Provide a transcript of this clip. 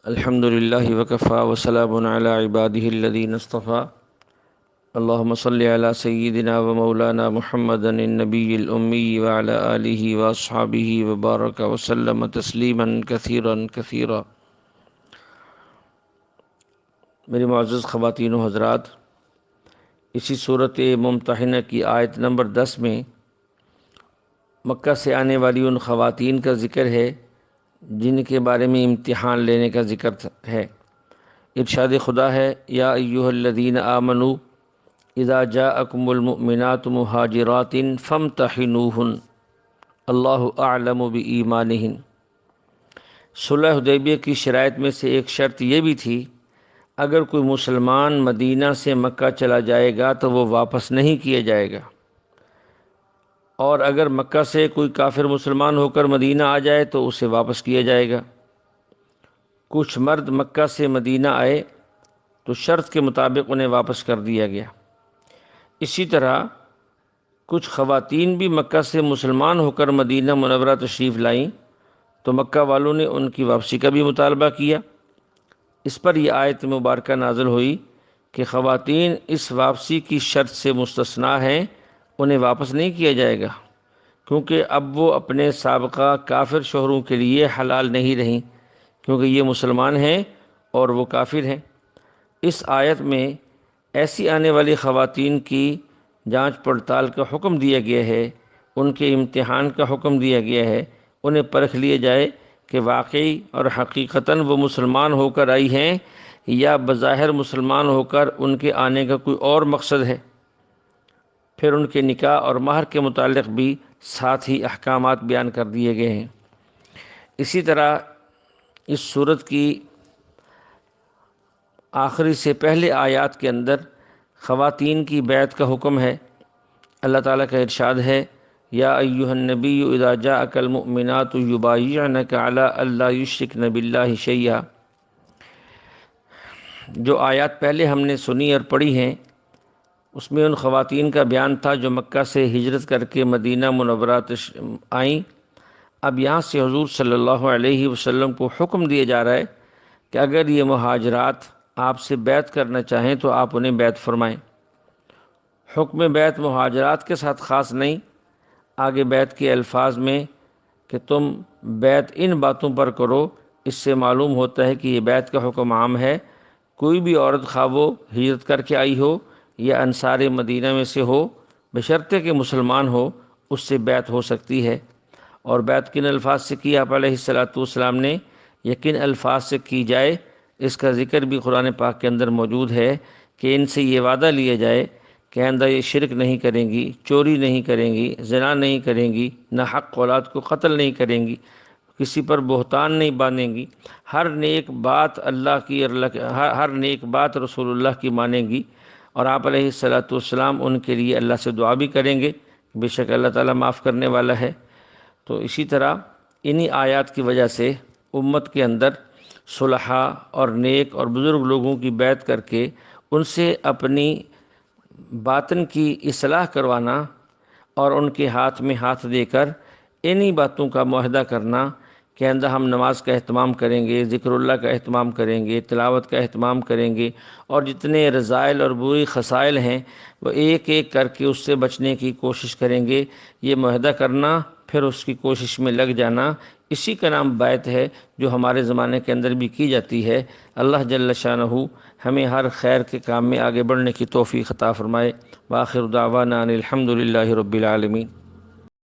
الحمد للہ وکفا وسلام علی عباده الذین اصطفى اللہم صلی علی سیدنا و مولانا محمد النبی الامی وعلی آلہ واصحابہ وبارک وسلم تسلیما کثیرا کثیرا۔ میری معزز خواتین و حضرات، اسی صورت ممتحنہ کی آیت نمبر 10 میں مکہ سے آنے والی ان خواتین کا ذکر ہے جن کے بارے میں امتحان لینے کا ذکر ہے۔ ارشاد خدا ہے، یا ایھا الذین آمنوا اذا جاءکم المؤمنات مہاجرات فامتحنوہن اللہ اعلم بایمانہن۔ صلح حدیبیہ کی شرائط میں سے ایک شرط یہ بھی تھی، اگر کوئی مسلمان مدینہ سے مکہ چلا جائے گا تو وہ واپس نہیں کیا جائے گا، اور اگر مکہ سے کوئی کافر مسلمان ہو کر مدینہ آ جائے تو اسے واپس کیا جائے گا۔ کچھ مرد مکہ سے مدینہ آئے تو شرط کے مطابق انہیں واپس کر دیا گیا۔ اسی طرح کچھ خواتین بھی مکہ سے مسلمان ہو کر مدینہ منورہ تشریف لائیں تو مکہ والوں نے ان کی واپسی کا بھی مطالبہ کیا۔ اس پر یہ آیت مبارکہ نازل ہوئی کہ خواتین اس واپسی کی شرط سے مستثنیٰ ہیں، انہیں واپس نہیں کیا جائے گا، کیونکہ اب وہ اپنے سابقہ کافر شوہروں کے لیے حلال نہیں رہیں، کیونکہ یہ مسلمان ہیں اور وہ کافر ہیں۔ اس آیت میں ایسی آنے والی خواتین کی جانچ پڑتال کا حکم دیا گیا ہے، ان کے امتحان کا حکم دیا گیا ہے، انہیں پرکھ لیا جائے کہ واقعی اور حقیقتاً وہ مسلمان ہو کر آئی ہیں یا بظاہر مسلمان ہو کر ان کے آنے کا کوئی اور مقصد ہے۔ پھر ان کے نکاح اور مہر کے متعلق بھی ساتھ ہی احکامات بیان کر دیے گئے ہیں۔ اسی طرح اس سورت کی آخری سے پہلے آیات کے اندر خواتین کی بیعت کا حکم ہے۔ اللہ تعالیٰ کا ارشاد ہے، یا ایھا النبی اذا جاءک المؤمنات یبایعنک علی الا یشرکن باللہ شیئا۔ جو آیات پہلے ہم نے سنی اور پڑھی ہیں اس میں ان خواتین کا بیان تھا جو مکہ سے ہجرت کر کے مدینہ منورہ آئیں۔ اب یہاں سے حضور صلی اللہ علیہ وسلم کو حکم دیا جا رہا ہے کہ اگر یہ مہاجرات آپ سے بیعت کرنا چاہیں تو آپ انہیں بیعت فرمائیں۔ حکم بیعت مہاجرات کے ساتھ خاص نہیں، آگے بیعت کے الفاظ میں کہ تم بیعت ان باتوں پر کرو، اس سے معلوم ہوتا ہے کہ یہ بیعت کا حکم عام ہے۔ کوئی بھی عورت خواہ وہ ہجرت کر کے آئی ہو یا انصار مدینہ میں سے ہو، بشرطے کہ مسلمان ہو، اس سے بیعت ہو سکتی ہے۔ اور بیعت کن الفاظ سے کی آپ علیہ السلام نے، یقین الفاظ سے کی جائے، اس کا ذکر بھی قرآن پاک کے اندر موجود ہے کہ ان سے یہ وعدہ لیا جائے کہ آئندہ یہ شرک نہیں کریں گی، چوری نہیں کریں گی، زنا نہیں کریں گی، نہ حق اولاد کو قتل نہیں کریں گی، کسی پر بہتان نہیں باندھیں گی، ہر نیک بات اللہ کی اور ہر نیک بات رسول اللہ کی مانیں گی، اور آپ علیہ السلام ان کے لیے اللہ سے دعا بھی کریں گے، بے شک اللہ تعالیٰ معاف کرنے والا ہے۔ تو اسی طرح انہی آیات کی وجہ سے امت کے اندر صلحاء اور نیک اور بزرگ لوگوں کی بیعت کر کے ان سے اپنی باطن کی اصلاح کروانا اور ان کے ہاتھ میں ہاتھ دے کر انہی باتوں کا معاہدہ کرنا کہ آئندہ ہم نماز کا اہتمام کریں گے، ذکر اللہ کا اہتمام کریں گے، تلاوت کا اہتمام کریں گے، اور جتنے رذائل اور بری خصائل ہیں وہ ایک ایک کر کے اس سے بچنے کی کوشش کریں گے۔ یہ معاہدہ کرنا، پھر اس کی کوشش میں لگ جانا، اسی کا نام بیعت ہے، جو ہمارے زمانے کے اندر بھی کی جاتی ہے۔ اللہ جل شانہ ہمیں ہر خیر کے کام میں آگے بڑھنے کی توفیق عطا فرمائے۔ وآخر دعوانا ان الحمد للہ رب العالمین۔